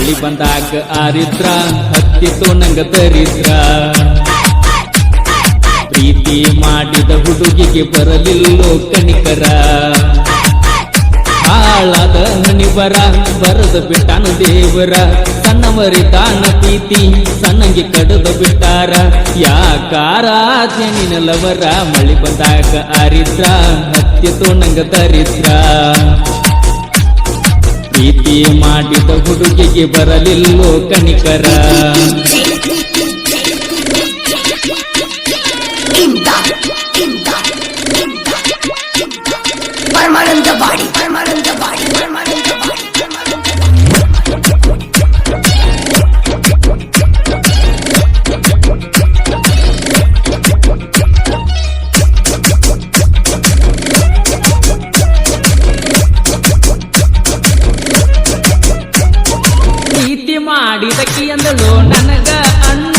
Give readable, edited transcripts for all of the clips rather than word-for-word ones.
ಮಳಿ ಬಂದಾಗ ಆರಿದ್ರ ಹತ್ತಿತು ನಂಗ ದರಿದ್ರ ಪ್ರೀತಿ ಮಾಡಿದ ಹುಡುಗಿಗೆ ಬರಲಿಲ್ಲೋ ಕಣಿಕರ ಹಾಳಾದ ಹಣಿಬರ ಬರದ ಬಿಟ್ಟಾನ ದೇವರ ಸಣ್ಣವರಿತಾನ ಪ್ರೀತಿ ಸಣ್ಣಂಗಿ ಕಡದ ಬಿಟ್ಟಾರ ಯಾಕಾರ ಜನಿನಲವರ ಮಳಿ ಬಂದಾಗ ಆರಿದ್ರ ಹತ್ತಿತು ನಂಗ ದರಿದ್ರ ಪ್ರೀತಿ ಮಾಡಿದ ಹುಡುಗಿಗೆ ಬರಲಿಲ್ಲೋ ಕಣಿಕರ परमानंद बाड़ी ಪ್ರೀತಿ ಮಾಡಿದಕ್ಕಿ ಅಂದಳು ನನಗ ಅಣ್ಣ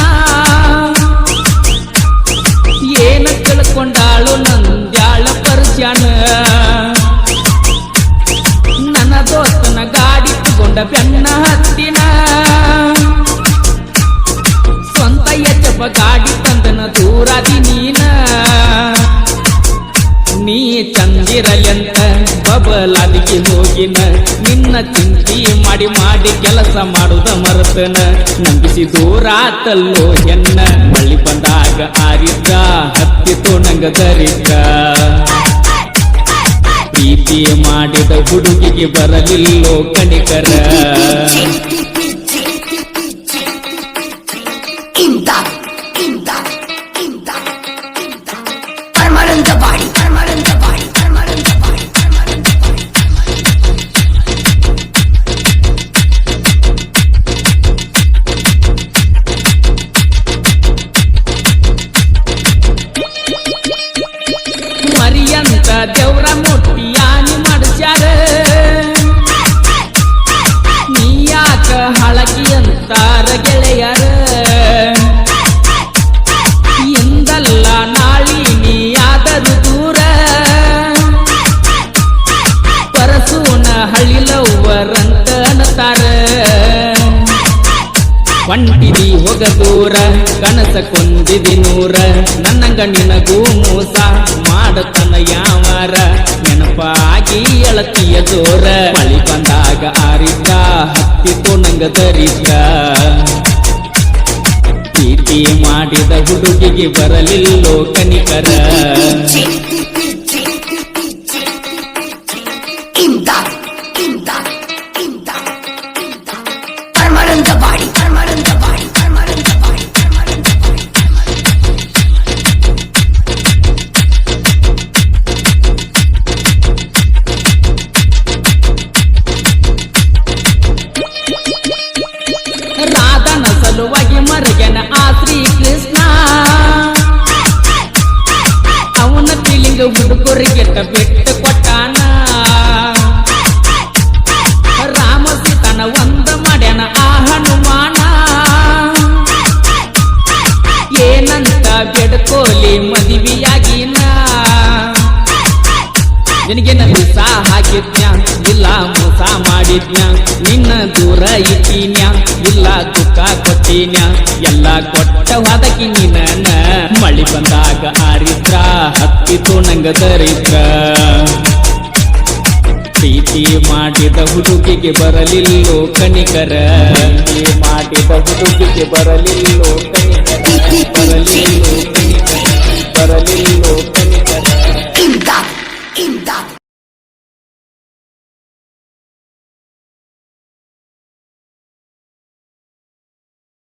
ಏನ ತಿಳ್ಕೊಂಡಾಳು ನಂದ್ಯಾಳ ಪರಿಚಯನ ನನ್ನ ದೋಸ್ತನ ಗಾಡಿ ತಗೊಂಡ ಬೆನ್ನ ಹತ್ತಿನ ಸ್ವಂತ ಎಚ್ಚಪ್ಪ ಗಾಡಿ ತಂದನ ದೂರಾದಿ ನೀ ಚಂದಿರಲೆಂತ ಬಬಲಾದಿಗೆ ಹೋಗಿನ ನಿನ್ನ ಚಿಂತಿ ಮಾಡಿ ಮಾಡಿ ಕೆಲಸ ಮಾಡುದ ಮರತನ ನಂಬಿಸಿ ದೂರಾತಲ್ಲೋ ಎನ್ನ ಮಳಿ ಬಂದಾಗ ಆರಿದ್ದ ಹತ್ತಿತು ನಂಗ ದರಿದ್ರ ಪ್ರೀತಿ ಮಾಡಿದ ಹುಡುಗಿಗೆ ಬರಲಿಲ್ಲೋ ಕಣಿಕರ परमानंद बाड़ी ಮರಿಯಂತ ದೇವ್ರ ಮುಟ್ಟಿಯಾನಿ ಮಾಡಿಸ್ಯಾರ ನೀ ಯಾಕ ಹಳಕಿ ಅಂತಾರ ಗೆಳೆಯರ ಇಂದಲ್ಲ ನಾಳಿ ನೀ ಆದರೂ ದೂರ ಪರಸೂನ ಹಳಿಲವ್ವರಂತ ಅನ್ನತಾರ ಒಂಟಿದಿ ಹೋಗ ದೂರ ಕನಸ ಕೊಂದಿದಿ ನೂರ ನನ್ನಂಗ ನಿನಗೂ ಮೋಸ ಮಾಡತನ ಯಾವಾರ ನೆನಪಾಗಿ ಎಳತಿಯ ಜೋರ ಮಳಿ ಬಂದಾಗ ಆರಿದ್ದ ಹತ್ತಿತು ನಂಗ ದರಿದ್ರ ಪ್ರೀತಿ ಮಾಡಿದ ಹುಡುಗಿಗೆ ಬರಲಿಲ್ಲೋ ಕನಿಕರ परमानंद बाड़ी ರಾಧನ ಸಲುವಾಗಿ ಮರಗೆನ ಆ ಶ್ರೀ ಕೃಷ್ಣ ಅವನ ತಿಲಿಂಗ ಹುಡುಗರಿಗೆ ಬಿಟ್ಟು ಕೊಟ್ಟಾನ ರಾಮ ಸೀತನ ಒಂದ ಮಾಡ್ಯಾನ ಆ ಹನುಮಾನ ಏನಂತ ಬೆಡ್ಕೋಲಿ ಮದುವೆಯಾಗಿನ ನಿನಗೆ ನಂಬಿಸ ಹಾಕಿದ್ನ್ಯ ಇಲ್ಲ ಮೋಸ ಮಾಡಿದ್ನ್ಯ ನಿನ್ನ ದೂರ ಇಟ್ಟೀನ್ಯ ಇಲ್ಲ ದುಃಖ ಕೊಟ್ಟಿನ್ಯ ಎಲ್ಲ ಕೊಟ್ಟ ವಾದಕಿ ನಿನ್ನ ಮಳಿ ಬಂದಾಗ ಆರಿದ್ರ ಹತ್ತಿತು ನಂಗ ದರಿದ್ರ ಪ್ರೀತಿ ಮಾಡಿದ ಹುಡುಗಿಗೆ ಬರಲಿಲ್ಲೋ ಕನಿಕರ ಪ್ರೀತಿ ಮಾಡಿದ ಹುಡುಗಿಗೆ ಬರಲಿಲ್ಲೋ ಕನಿಕರ